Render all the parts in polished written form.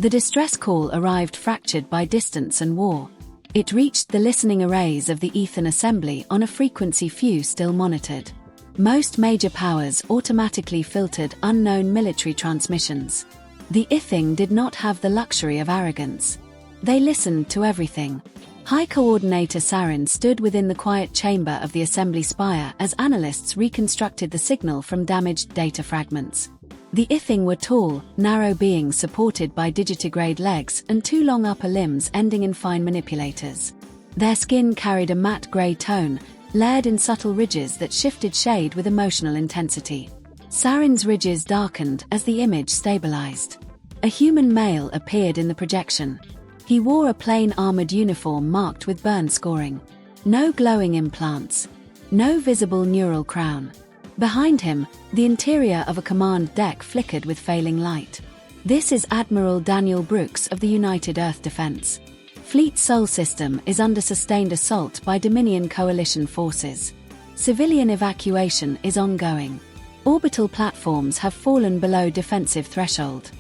The distress call arrived fractured by distance and war. It reached the listening arrays of the Ethan assembly on a frequency few still monitored. Most major powers automatically filtered unknown military transmissions. The Ithing did not have the luxury of arrogance. They listened to everything. High Coordinator Sarin stood within the quiet chamber of the assembly spire as analysts reconstructed the signal from damaged data fragments. The Ithing were tall, narrow beings supported by digitigrade legs and two long upper limbs ending in fine manipulators. Their skin carried a matte grey tone, layered in subtle ridges that shifted shade with emotional intensity. Sarin's ridges darkened as the image stabilized. A human male appeared in the projection. He wore a plain armored uniform marked with burn scoring. No glowing implants. No visible neural crown. Behind him, the interior of a command deck flickered with failing light. This is Admiral Daniel Brooks of the United Earth Defense. Fleet Sol system is under sustained assault by Dominion Coalition forces. Civilian evacuation is ongoing. Orbital platforms have fallen below defensive threshold.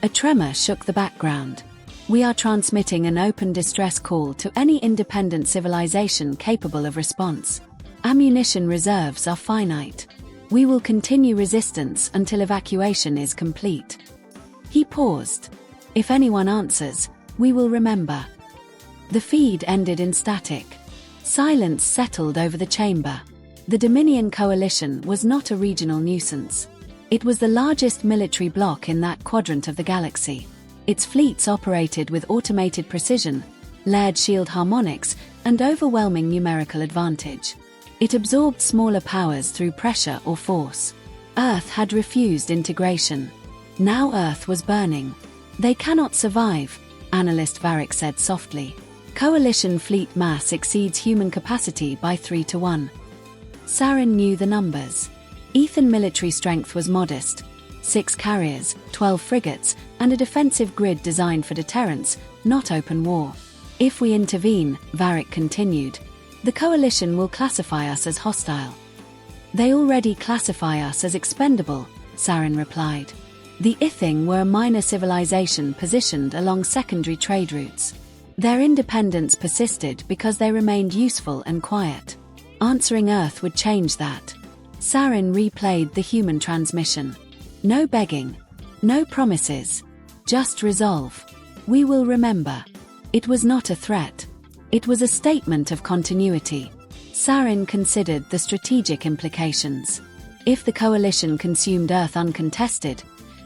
A tremor shook the background. We are transmitting an open distress call to any independent civilization capable of response. Ammunition reserves are finite. We will continue resistance until evacuation is complete. He paused. If anyone answers, we will remember. The feed ended in static. Silence settled over the chamber. The Dominion Coalition was not a regional nuisance. It was the largest military bloc in that quadrant of the galaxy. Its fleets operated with automated precision, layered shield harmonics, and overwhelming numerical advantage. It absorbed smaller powers through pressure or force. Earth had refused integration. Now Earth was burning. They cannot survive, analyst Varric said softly. Coalition fleet mass exceeds human capacity by 3 to 1. Sarin knew the numbers. Ethan military strength was modest. 6 carriers, 12 frigates, and a defensive grid designed for deterrence, not open war. If we intervene, Varric continued, the Coalition will classify us as hostile. They already classify us as expendable, Sarin replied. The Ithing were a minor civilization positioned along secondary trade routes. Their independence persisted because they remained useful and quiet. Answering Earth would change that. Sarin replayed the human transmission. No begging. No promises. Just resolve. We will remember. It was not a threat. It was a statement of continuity. Sarin considered the strategic implications. If the Coalition consumed Earth uncontested,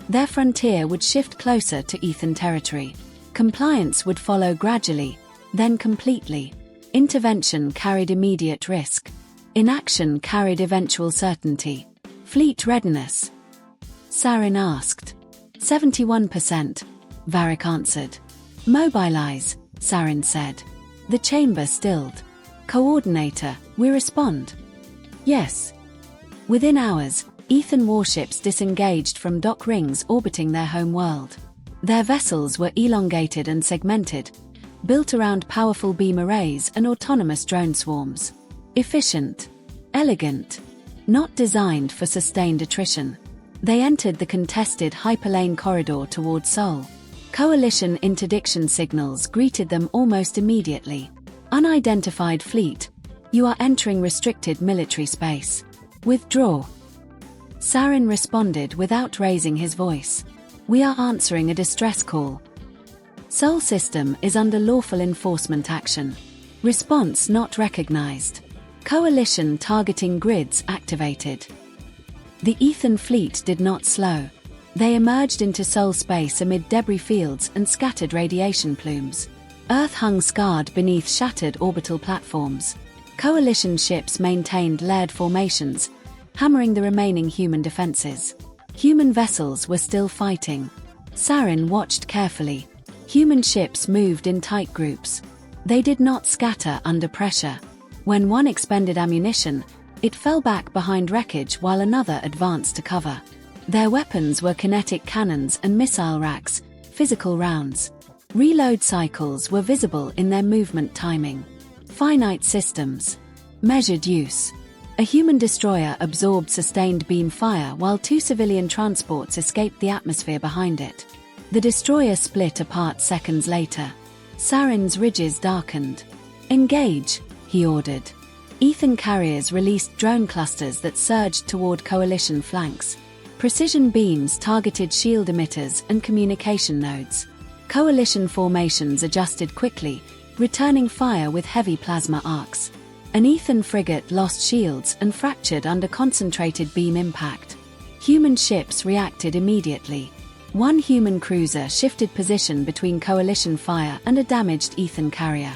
their frontier would shift closer to Ethan territory. Compliance would follow gradually, then completely. Intervention carried immediate risk. Inaction carried eventual certainty. Fleet readiness? Sarin asked. 71%, Varric answered. Mobilize, Sarin said. The chamber stilled. Coordinator, we respond. Yes. Within hours, Ethan warships disengaged from dock rings orbiting their home world. Their vessels were elongated and segmented, built around powerful beam arrays and autonomous drone swarms. Efficient. Elegant. Not designed for sustained attrition. They entered the contested hyperlane corridor toward Sol. Coalition interdiction signals greeted them almost immediately. Unidentified fleet. You are entering restricted military space. Withdraw. Sarin responded without raising his voice. We are answering a distress call. Sol system is under lawful enforcement action. Response not recognized. Coalition targeting grids activated. The Ethan fleet did not slow. They emerged into Sol space amid debris fields and scattered radiation plumes. Earth hung scarred beneath shattered orbital platforms. Coalition ships maintained layered formations, hammering the remaining human defenses. Human vessels were still fighting. Sarin watched carefully. Human ships moved in tight groups. They did not scatter under pressure. When one expended ammunition, it fell back behind wreckage while another advanced to cover. Their weapons were kinetic cannons and missile racks, physical rounds. Reload cycles were visible in their movement timing. Finite systems. Measured use. A human destroyer absorbed sustained beam fire while 2 civilian transports escaped the atmosphere behind it. The destroyer split apart seconds later. Saren's ridges darkened. "Engage," he ordered. Ethan carriers released drone clusters that surged toward coalition flanks. Precision beams targeted shield emitters and communication nodes. Coalition formations adjusted quickly, returning fire with heavy plasma arcs. An Ethan frigate lost shields and fractured under concentrated beam impact. Human ships reacted immediately. One human cruiser shifted position between coalition fire and a damaged Ethan carrier.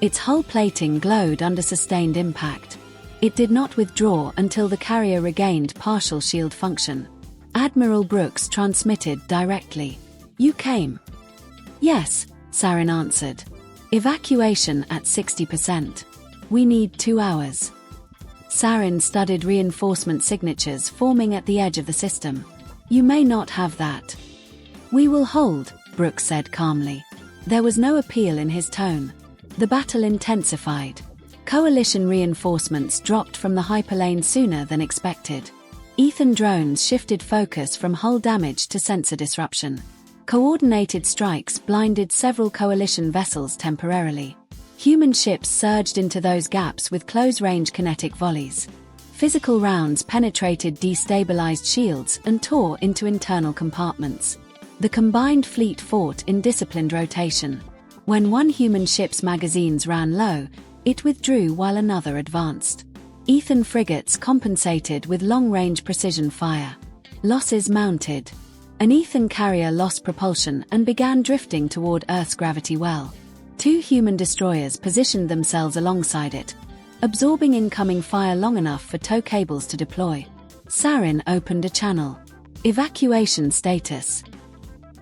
Its hull plating glowed under sustained impact. It did not withdraw until the carrier regained partial shield function. Admiral Brooks transmitted directly. "You came?" "Yes," Saren answered. "Evacuation at 60%. We need 2 hours." Saren studied reinforcement signatures forming at the edge of the system. "You may not have that." "We will hold," Brooks said calmly. There was no appeal in his tone. The battle intensified. Coalition reinforcements dropped from the hyperlane sooner than expected. Ethan drones shifted focus from hull damage to sensor disruption. Coordinated strikes blinded several coalition vessels temporarily. Human ships surged into those gaps with close-range kinetic volleys. Physical rounds penetrated destabilized shields and tore into internal compartments. The combined fleet fought in disciplined rotation. When one human ship's magazines ran low, it withdrew while another advanced. Ethan frigates compensated with long-range precision fire. Losses mounted. An Ethan carrier lost propulsion and began drifting toward Earth's gravity well. 2 human destroyers positioned themselves alongside it, absorbing incoming fire long enough for tow cables to deploy. Saren opened a channel. "Evacuation status."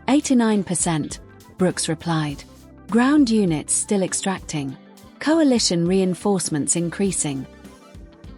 89%, Brooks replied. "Ground units still extracting. Coalition reinforcements increasing."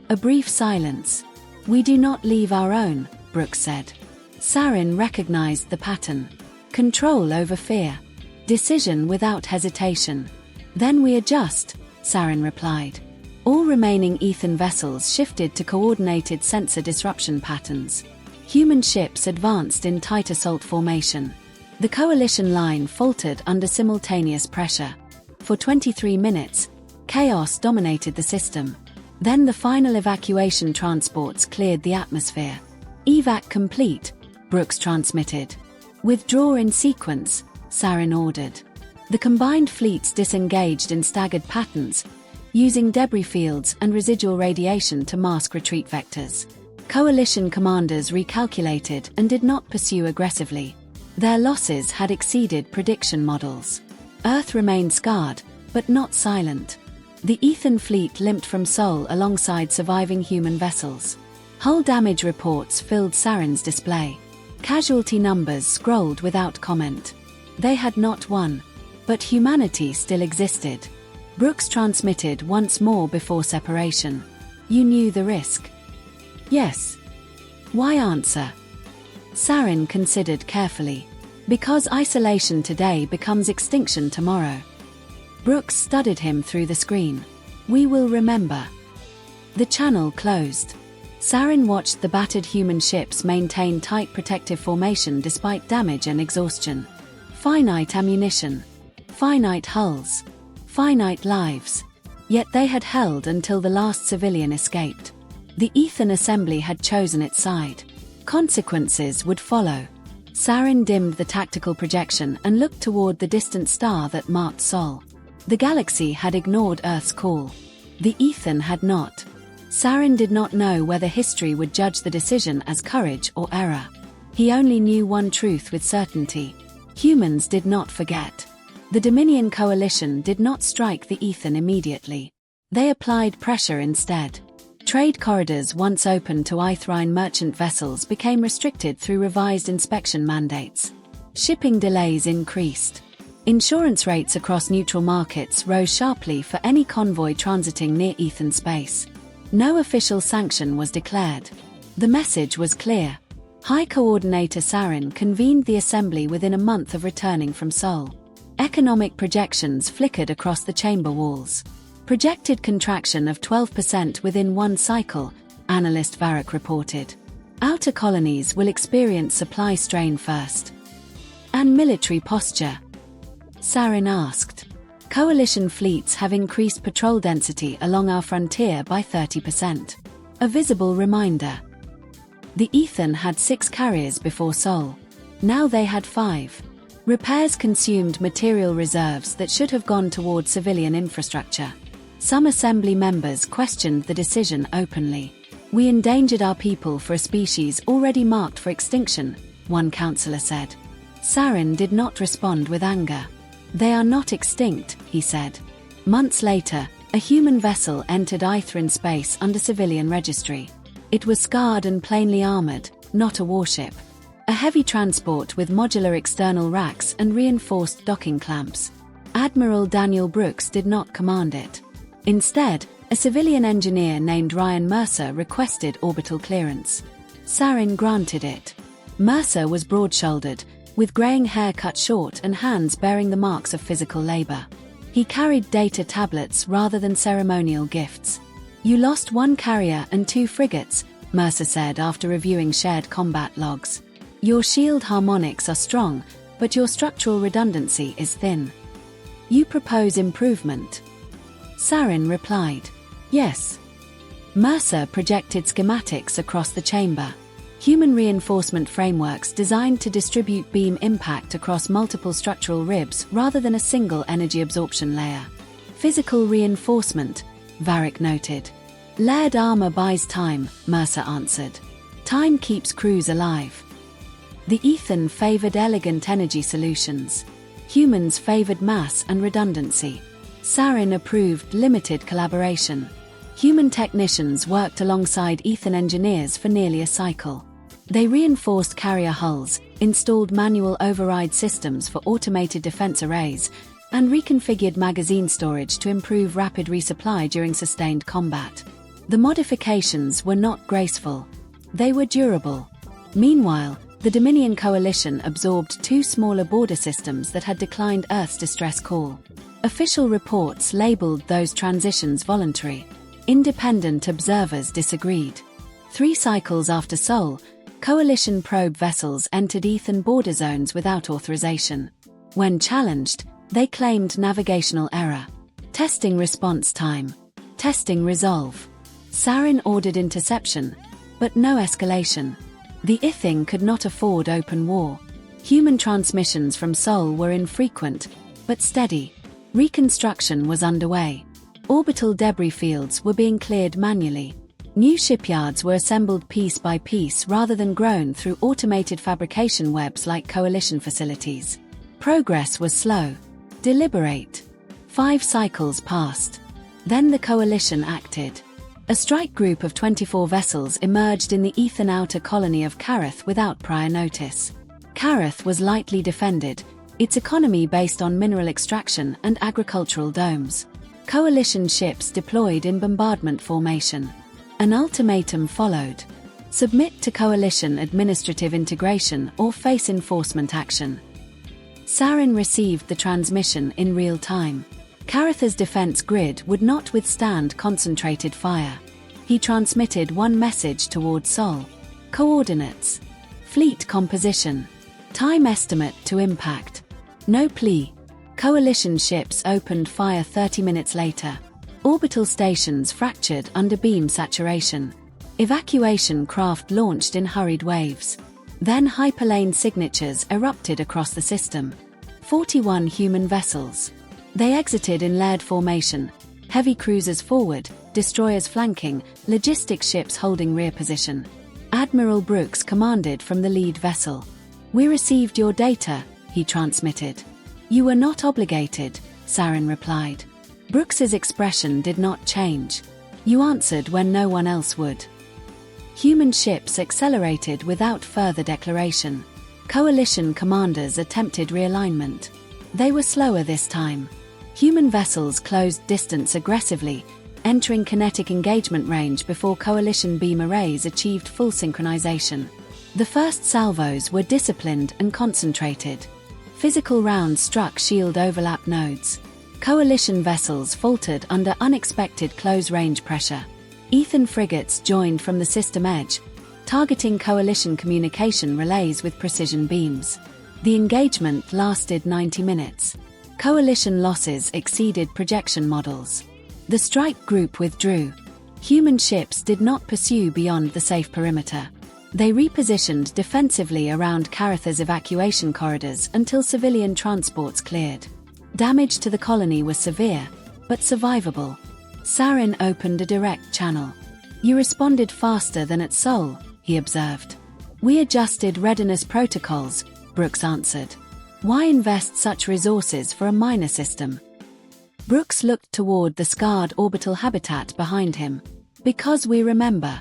A brief silence. "We do not leave our own," Brooks said. Saren recognized the pattern. Control over fear. Decision without hesitation. "Then we adjust," Saren replied. All remaining Ethan vessels shifted to coordinated sensor disruption patterns. Human ships advanced in tight assault formation. The coalition line faltered under simultaneous pressure. For 23 minutes, chaos dominated the system. Then the final evacuation transports cleared the atmosphere. "Evac complete," Brooks transmitted. "Withdraw in sequence," Saren ordered. The combined fleets disengaged in staggered patterns, using debris fields and residual radiation to mask retreat vectors. Coalition commanders recalculated and did not pursue aggressively. Their losses had exceeded prediction models. Earth remained scarred, but not silent. The Ethan fleet limped from Sol alongside surviving human vessels. Hull damage reports filled Saren's display. Casualty numbers scrolled without comment. They had not won, but humanity still existed. Brooks transmitted once more before separation. "You knew the risk?" "Yes." "Why answer?" Saren considered carefully. "Because isolation today becomes extinction tomorrow." Brooks studied him through the screen. "We will remember." The channel closed. Saren watched the battered human ships maintain tight protective formation despite damage and exhaustion. Finite ammunition. Finite hulls. Finite lives. Yet they had held until the last civilian escaped. The Ethan assembly had chosen its side. Consequences would follow. Saren dimmed the tactical projection and looked toward the distant star that marked Sol. The galaxy had ignored Earth's call. The Ethan had not. Saren did not know whether history would judge the decision as courage or error. He only knew one truth with certainty. Humans did not forget. The Dominion coalition did not strike the Ethan immediately. They applied pressure instead. Trade corridors once open to Ithrine merchant vessels became restricted through revised inspection mandates. Shipping delays increased. Insurance rates across neutral markets rose sharply for any convoy transiting near Ethan space. No official sanction was declared. The message was clear. High Coordinator Saren convened the assembly within a month of returning from Sol. Economic projections flickered across the chamber walls. Projected contraction of 12% within one cycle, analyst Varric reported. Outer colonies will experience supply strain first. And military posture? Sarin asked. Coalition fleets have increased patrol density along our frontier by 30%. A visible reminder. The Ethan had 6 carriers before Sol. Now they had 5. Repairs consumed material reserves that should have gone toward civilian infrastructure. Some assembly members questioned the decision openly. We endangered our people for a species already marked for extinction, one councillor said. Sarin did not respond with anger. They are not extinct, he said. Months later, a human vessel entered Ithrin space under civilian registry. It was scarred and plainly armored, not a warship. A heavy transport with modular external racks and reinforced docking clamps. Admiral Daniel Brooks did not command it. Instead, a civilian engineer named Ryan Mercer requested orbital clearance. Sarin granted it. Mercer was broad-shouldered, with graying hair cut short and hands bearing the marks of physical labor. He carried data tablets rather than ceremonial gifts. You lost 1 carrier and 2 frigates, Mercer said after reviewing shared combat logs. Your shield harmonics are strong, but your structural redundancy is thin. You propose improvement? Sarin replied. Yes. Mercer projected schematics across the chamber. Human reinforcement frameworks designed to distribute beam impact across multiple structural ribs rather than a single energy absorption layer. Physical reinforcement, Varick noted. Layered armor buys time, Mercer answered. Time keeps crews alive. The Ethan favored elegant energy solutions. Humans favored mass and redundancy. Sarin approved limited collaboration. Human technicians worked alongside Ethan engineers for nearly a cycle. They reinforced carrier hulls, installed manual override systems for automated defense arrays, and reconfigured magazine storage to improve rapid resupply during sustained combat. The modifications were not graceful. They were durable. Meanwhile, the Dominion coalition absorbed 2 smaller border systems that had declined Earth's distress call. Official reports labeled those transitions voluntary. Independent observers disagreed. 3 cycles after Sol, coalition probe vessels entered Ethan border zones without authorization. When challenged, they claimed navigational error. Testing response time. Testing resolve. Sarin ordered interception, but no escalation. The Ithing could not afford open war. Human transmissions from Sol were infrequent, but steady. Reconstruction was underway. Orbital debris fields were being cleared manually. New shipyards were assembled piece by piece rather than grown through automated fabrication webs like coalition facilities. Progress was slow. Deliberate. 5 cycles passed. Then the coalition acted. A strike group of 24 vessels emerged in the Ethan outer colony of Carath without prior notice. Carath was lightly defended, its economy based on mineral extraction and agricultural domes. Coalition ships deployed in bombardment formation. An ultimatum followed. Submit to coalition administrative integration or face enforcement action. Sarin received the transmission in real time. Carath's defense grid would not withstand concentrated fire. He transmitted 1 message toward Sol. Coordinates. Fleet composition. Time estimate to impact. No plea. Coalition ships opened fire 30 minutes later. Orbital stations fractured under beam saturation. Evacuation craft launched in hurried waves. Then hyperlane signatures erupted across the system. 41 human vessels. They exited in layered formation, heavy cruisers forward, destroyers flanking, logistics ships holding rear position. Admiral Brooks commanded from the lead vessel. We received your data, he transmitted. You were not obligated, Sarin replied. Brooks's expression did not change. You answered when no one else would. Human ships accelerated without further declaration. Coalition commanders attempted realignment. They were slower this time. Human vessels closed distance aggressively, entering kinetic engagement range before coalition beam arrays achieved full synchronization. The first salvos were disciplined and concentrated. Physical rounds struck shield overlap nodes. Coalition vessels faltered under unexpected close-range pressure. Ethan frigates joined from the system edge, targeting coalition communication relays with precision beams. The engagement lasted 90 minutes. Coalition losses exceeded projection models. The strike group withdrew. Human ships did not pursue beyond the safe perimeter. They repositioned defensively around Caratha's evacuation corridors until civilian transports cleared. Damage to the colony was severe, but survivable. Sarin opened a direct channel. "You responded faster than at Sol," he observed. "We adjusted readiness protocols," Brooks answered. "Why invest such resources for a minor system?" Brooks looked toward the scarred orbital habitat behind him. "Because we remember."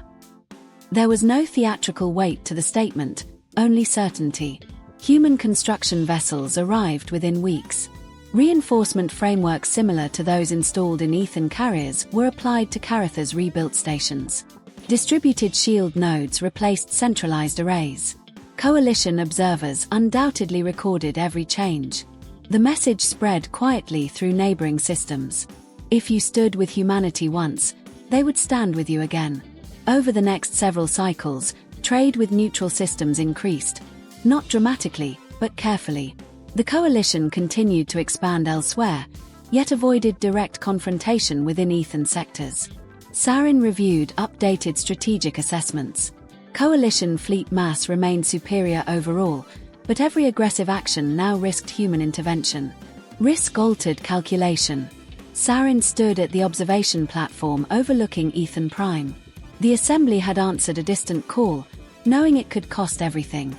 There was no theatrical weight to the statement, only certainty. Human construction vessels arrived within weeks. Reinforcement frameworks similar to those installed in Ethan carriers were applied to Caratha's rebuilt stations. Distributed shield nodes replaced centralized arrays. Coalition observers undoubtedly recorded every change. The message spread quietly through neighboring systems. If you stood with humanity once, they would stand with you again. Over the next several cycles, trade with neutral systems increased. Not dramatically, but carefully. The coalition continued to expand elsewhere, yet avoided direct confrontation within Ethan sectors. Sarin reviewed updated strategic assessments. Coalition fleet mass remained superior overall, but every aggressive action now risked human intervention. Risk altered calculation. Sarin stood at the observation platform overlooking Ethan Prime. The assembly had answered a distant call, knowing it could cost everything.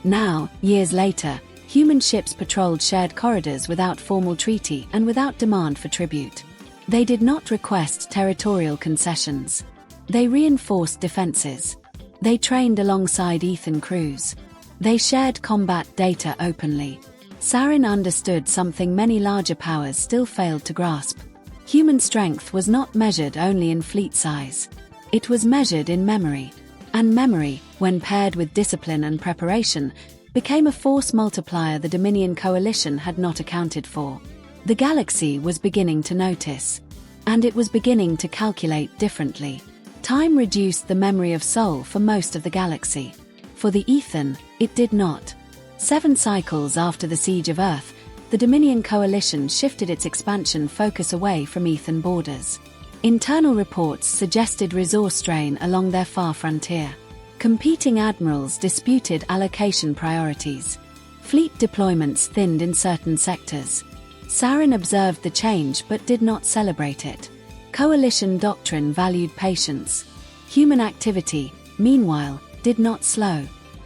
Now, years later, human ships patrolled shared corridors without formal treaty and without demand for tribute. They did not request territorial concessions. They reinforced defenses. They trained alongside Ethan crews. They shared combat data openly. Sarin understood something many larger powers still failed to grasp. Human strength was not measured only in fleet size. It was measured in memory. And memory, when paired with discipline and preparation, became a force multiplier the Dominion coalition had not accounted for. The galaxy was beginning to notice. And it was beginning to calculate differently. Time reduced the memory of Sol for most of the galaxy. For the Ethan, it did not. 7 cycles after the siege of Earth, the Dominion coalition shifted its expansion focus away from Ethan borders. Internal reports suggested resource strain along their far frontier. Competing admirals disputed allocation priorities. Fleet deployments thinned in certain sectors. Sarin observed the change but did not celebrate it. Coalition doctrine valued patience. Human activity, meanwhile, did not slow.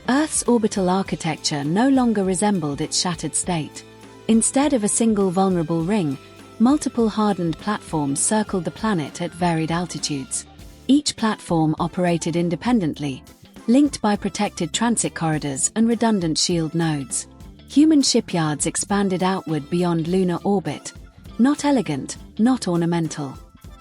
Earth's orbital architecture no longer resembled its shattered state. Instead of a single vulnerable ring, multiple hardened platforms circled the planet at varied altitudes. Each platform operated independently, linked by protected transit corridors and redundant shield nodes. Human shipyards expanded outward beyond lunar orbit. Not elegant, not ornamental.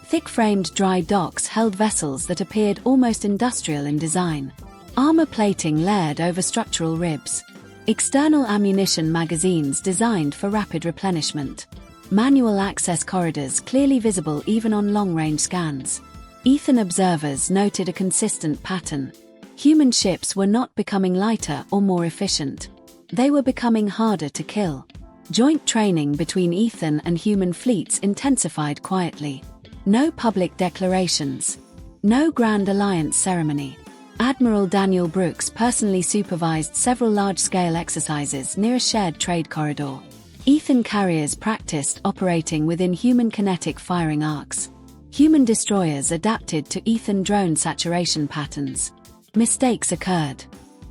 Thick-framed dry docks held vessels that appeared almost industrial in design. Armor plating layered over structural ribs. External ammunition magazines designed for rapid replenishment. Manual access corridors clearly visible even on long-range scans. Ethan observers noted a consistent pattern. Human ships were not becoming lighter or more efficient. They were becoming harder to kill. Joint training between Ethan and human fleets intensified quietly. No public declarations. No Grand Alliance ceremony. Admiral Daniel Brooks personally supervised several large-scale exercises near a shared trade corridor. Ethan carriers practiced operating within human kinetic firing arcs. Human destroyers adapted to Ethan drone saturation patterns. Mistakes occurred.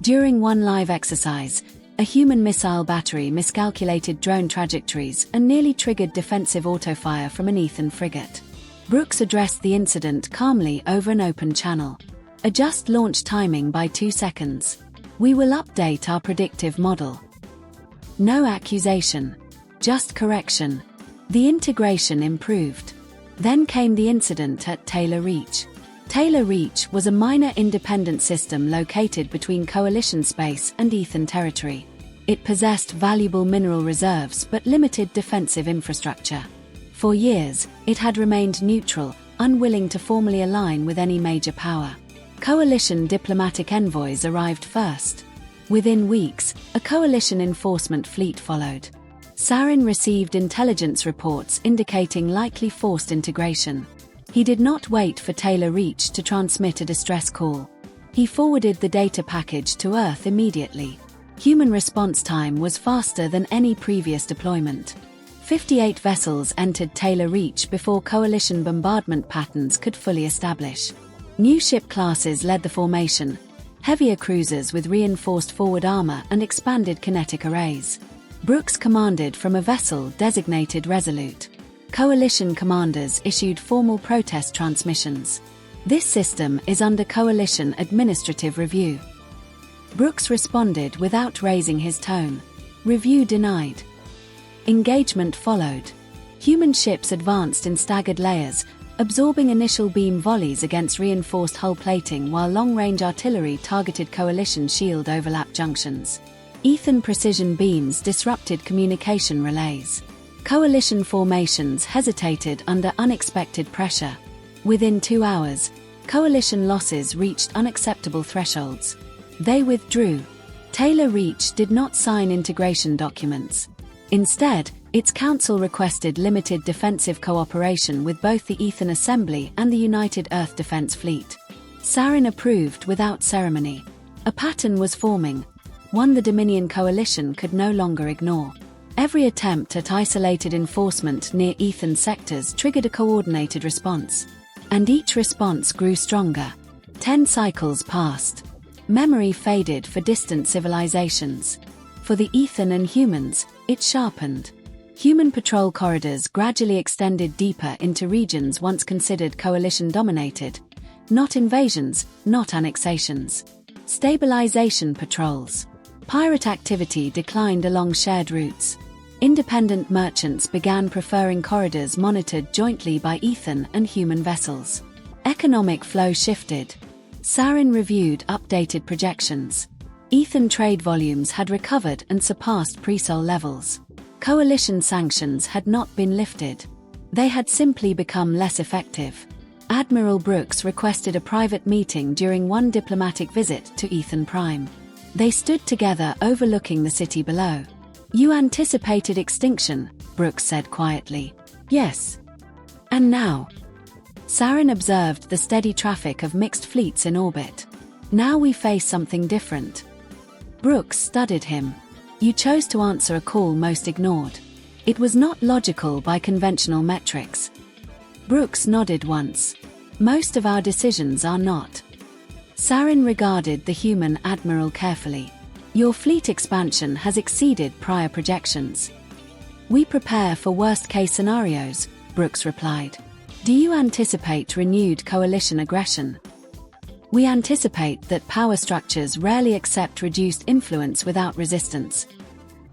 During one live exercise, a human missile battery miscalculated drone trajectories and nearly triggered defensive autofire from an Ethan frigate. Brooks addressed the incident calmly over an open channel. Adjust launch timing by 2 seconds. We will update our predictive model. No accusation. Just correction. The integration improved. Then came the incident at Taylor Reach. Taylor Reach was a minor independent system located between Coalition space and Ethan territory. It possessed valuable mineral reserves but limited defensive infrastructure. For years, it had remained neutral, unwilling to formally align with any major power. Coalition diplomatic envoys arrived first. Within weeks, a coalition enforcement fleet followed. Sarin received intelligence reports indicating likely forced integration. He did not wait for Taylor Reach to transmit a distress call. He forwarded the data package to Earth immediately. Human response time was faster than any previous deployment. 58 vessels entered Taylor Reach before coalition bombardment patterns could fully establish. New ship classes led the formation, heavier cruisers with reinforced forward armor and expanded kinetic arrays. Brooks commanded from a vessel designated Resolute. Coalition commanders issued formal protest transmissions. This system is under coalition administrative review. Brooks responded without raising his tone. Review denied. Engagement followed. Human ships advanced in staggered layers, absorbing initial beam volleys against reinforced hull plating while long-range artillery targeted coalition shield overlap junctions. Ethan precision beams disrupted communication relays. Coalition formations hesitated under unexpected pressure. Within 2 hours, coalition losses reached unacceptable thresholds. They withdrew. Taylor Reach did not sign integration documents. Instead, its council requested limited defensive cooperation with both the Ethan Assembly and the United Earth Defense Fleet. Sarin approved without ceremony. A pattern was forming, one the Dominion coalition could no longer ignore. Every attempt at isolated enforcement near Ethan sectors triggered a coordinated response. And each response grew stronger. 10 cycles passed. Memory faded for distant civilizations. For the Ethan and humans, it sharpened. Human patrol corridors gradually extended deeper into regions once considered coalition-dominated. Not invasions, not annexations. Stabilization patrols. Pirate activity declined along shared routes. Independent merchants began preferring corridors monitored jointly by Ethan and human vessels. Economic flow shifted. Sarin reviewed updated projections. Ethan trade volumes had recovered and surpassed pre-sol levels. Coalition sanctions had not been lifted. They had simply become less effective. Admiral Brooks requested a private meeting during one diplomatic visit to Ethan Prime. They stood together overlooking the city below. "You anticipated extinction," Brooks said quietly. "Yes. And now?" Sarin observed the steady traffic of mixed fleets in orbit. "Now we face something different." Brooks studied him. "You chose to answer a call most ignored. It was not logical by conventional metrics." Brooks nodded once. "Most of our decisions are not." Sarin regarded the human admiral carefully. "Your fleet expansion has exceeded prior projections." "We prepare for worst-case scenarios," Brooks replied. "Do you anticipate renewed coalition aggression?" "We anticipate that power structures rarely accept reduced influence without resistance."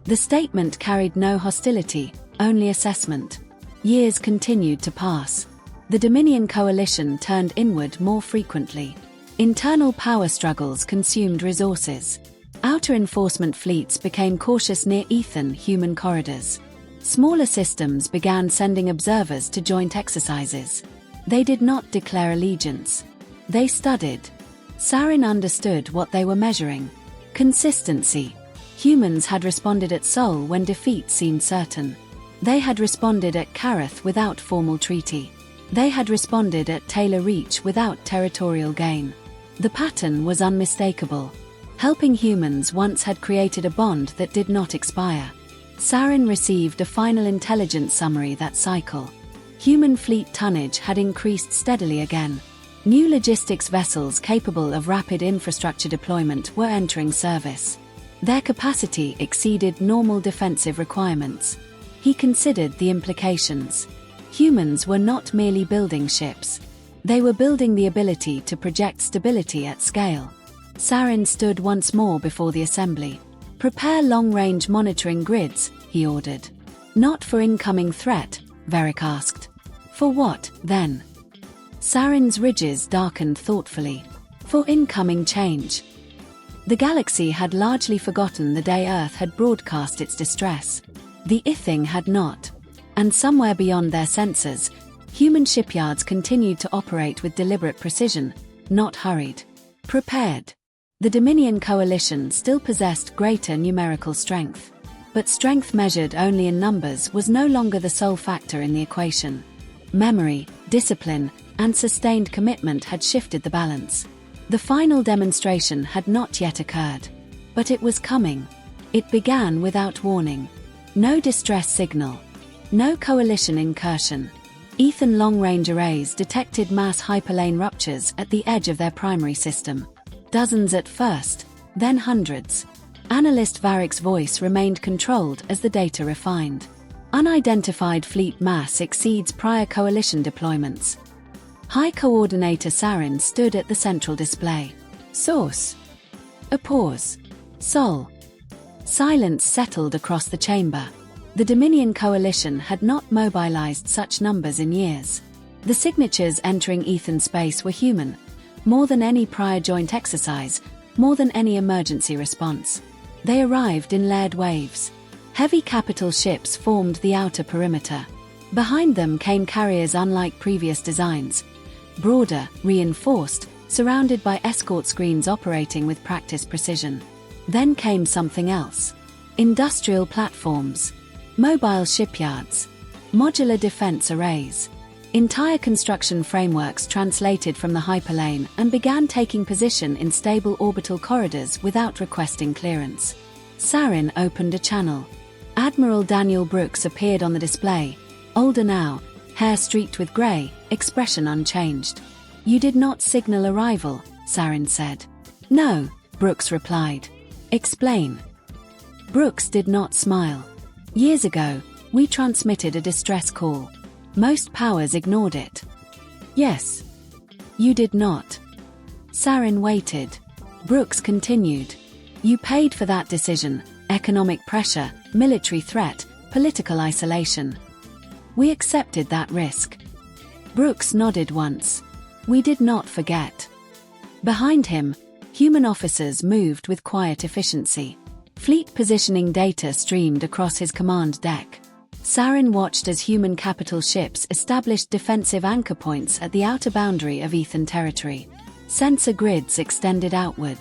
The statement carried no hostility, only assessment. Years continued to pass. The Dominion coalition turned inward more frequently. Internal power struggles consumed resources. Outer enforcement fleets became cautious near Ethan human corridors. Smaller systems began sending observers to joint exercises. They did not declare allegiance. They studied. Sarin understood what they were measuring. Consistency. Humans had responded at Sol when defeat seemed certain. They had responded at Karath without formal treaty. They had responded at Taylor Reach without territorial gain. The pattern was unmistakable. Helping humans once had created a bond that did not expire. Sarin received a final intelligence summary that cycle. Human fleet tonnage had increased steadily again. New logistics vessels capable of rapid infrastructure deployment were entering service. Their capacity exceeded normal defensive requirements. He considered the implications. Humans were not merely building ships. They were building the ability to project stability at scale. Sarin stood once more before the assembly. "Prepare long-range monitoring grids," he ordered. "Not for incoming threat," Varric asked. "For what, then?" Sarin's ridges darkened thoughtfully. "For incoming change." The galaxy had largely forgotten the day Earth had broadcast its distress. The Ithing had not. And somewhere beyond their sensors, human shipyards continued to operate with deliberate precision, not hurried. Prepared. The Dominion coalition still possessed greater numerical strength. But strength measured only in numbers was no longer the sole factor in the equation. Memory, discipline, and sustained commitment had shifted the balance. The final demonstration had not yet occurred. But it was coming. It began without warning. No distress signal. No coalition incursion. Ethan long-range arrays detected mass hyperlane ruptures at the edge of their primary system. Dozens at first, then hundreds. Analyst Varick's voice remained controlled as the data refined. Unidentified fleet mass exceeds prior coalition deployments. High Coordinator Sarin stood at the central display. Source. A pause. Sol. Silence settled across the chamber. The Dominion coalition had not mobilized such numbers in years. The signatures entering Ethan space were human. More than any prior joint exercise, more than any emergency response. They arrived in layered waves. Heavy capital ships formed the outer perimeter. Behind them came carriers unlike previous designs. Broader, reinforced, surrounded by escort screens operating with practiced precision. Then came something else. Industrial platforms. Mobile shipyards. Modular defense arrays. Entire construction frameworks translated from the hyperlane and began taking position in stable orbital corridors without requesting clearance. Sarin opened a channel. Admiral Daniel Brooks appeared on the display, older now, hair streaked with grey, expression unchanged. "You did not signal arrival," Sarin said. "No," Brooks replied. "Explain." Brooks did not smile. "Years ago, we transmitted a distress call. Most powers ignored it." "Yes. You did not." Sarin waited. Brooks continued. "You paid for that decision, economic pressure, military threat, political isolation. We accepted that risk." Brooks nodded once. "We did not forget." Behind him, human officers moved with quiet efficiency. Fleet positioning data streamed across his command deck. Sarin watched as human capital ships established defensive anchor points at the outer boundary of Ethan territory. Sensor grids extended outward.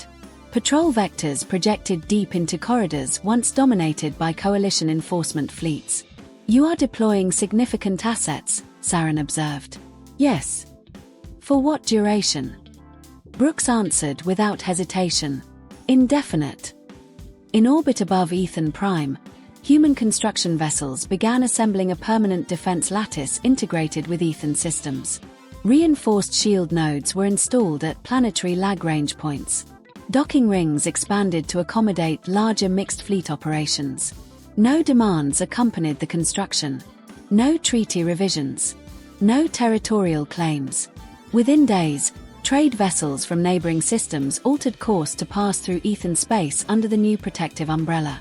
Patrol vectors projected deep into corridors once dominated by coalition enforcement fleets. "You are deploying significant assets," Sarin observed. "Yes." "For what duration?" Brooks answered without hesitation. "Indefinite." In orbit above Ethan Prime, human construction vessels began assembling a permanent defense lattice integrated with Ethan systems. Reinforced shield nodes were installed at planetary Lagrange points. Docking rings expanded to accommodate larger mixed fleet operations. No demands accompanied the construction. No treaty revisions. No territorial claims. Within days, trade vessels from neighboring systems altered course to pass through Ethan space under the new protective umbrella.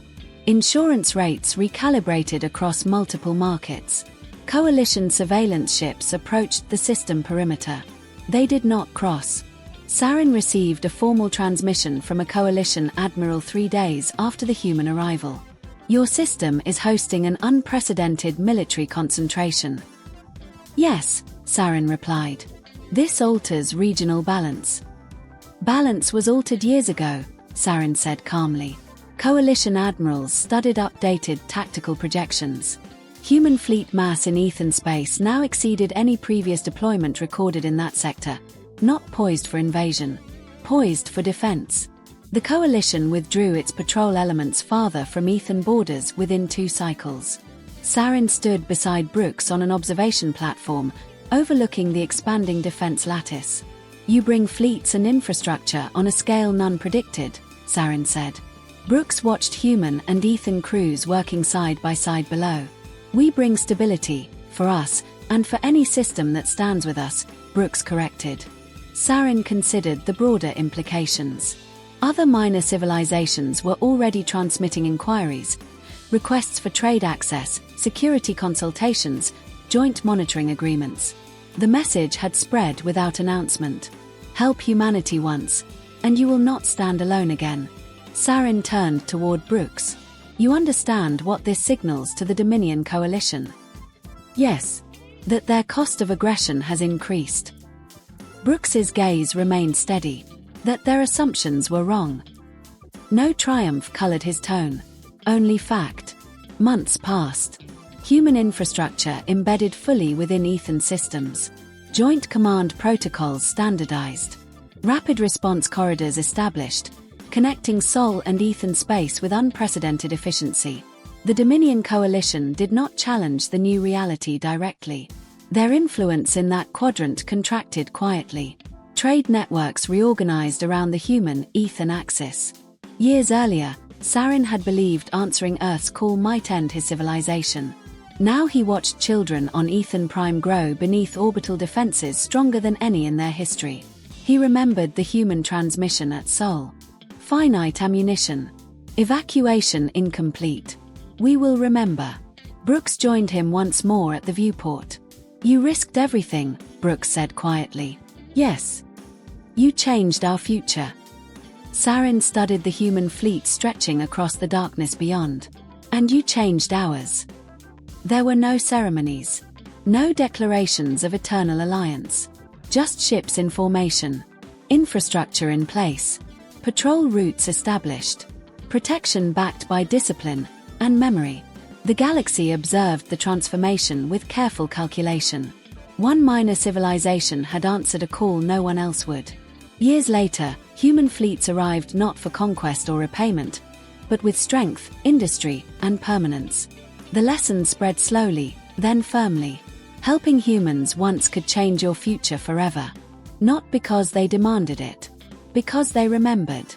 Insurance rates recalibrated across multiple markets. Coalition surveillance ships approached the system perimeter. They did not cross. Sarin received a formal transmission from a coalition admiral 3 days after the human arrival. "Your system is hosting an unprecedented military concentration." "Yes," Sarin replied. "This alters regional balance." "Balance was altered years ago," Sarin said calmly. Coalition admirals studied updated tactical projections. Human fleet mass in Ethan space now exceeded any previous deployment recorded in that sector. Not poised for invasion. Poised for defense. The coalition withdrew its patrol elements farther from Ethan borders within 2 cycles. Sarin stood beside Brooks on an observation platform, overlooking the expanding defense lattice. "You bring fleets and infrastructure on a scale none predicted," Sarin said. Brooks watched human and Ethan crews working side by side below. "We bring stability, for us, and for any system that stands with us," Brooks corrected. Sarin considered the broader implications. Other minor civilizations were already transmitting inquiries, requests for trade access, security consultations, joint monitoring agreements. The message had spread without announcement. "Help humanity once, and you will not stand alone again." Sarin turned toward Brooks. "You understand what this signals to the Dominion coalition?" "Yes. That their cost of aggression has increased." Brooks's gaze remained steady. that their assumptions were wrong. No triumph colored his tone, only fact. Months passed. Human infrastructure embedded fully within Ethan systems. Joint command protocols standardized. Rapid response corridors established, connecting Sol and Ethan space with unprecedented efficiency. The Dominion Coalition did not challenge the new reality directly. Their influence in that quadrant contracted quietly. Trade networks reorganized around the human-Ethan axis. Years earlier, Sarin had believed answering Earth's call might end his civilization. Now he watched children on Ethan Prime grow beneath orbital defenses stronger than any in their history. He remembered the human transmission at Sol. Finite ammunition. Evacuation incomplete. We will remember. Brooks joined him once more at the viewport. You risked everything, Brooks said quietly. Yes. You changed our future. Sarin studied the human fleet stretching across the darkness beyond. And you changed ours. There were no ceremonies. No declarations of eternal alliance. Just ships in formation. Infrastructure in place. Patrol routes established. Protection backed by discipline and memory. The galaxy observed the transformation with careful calculation. One minor civilization had answered a call no one else would. Years later, human fleets arrived not for conquest or repayment, but with strength, industry, and permanence. The lesson spread slowly, then firmly. Helping humans once could change your future forever. Not because they demanded it. Because they remembered.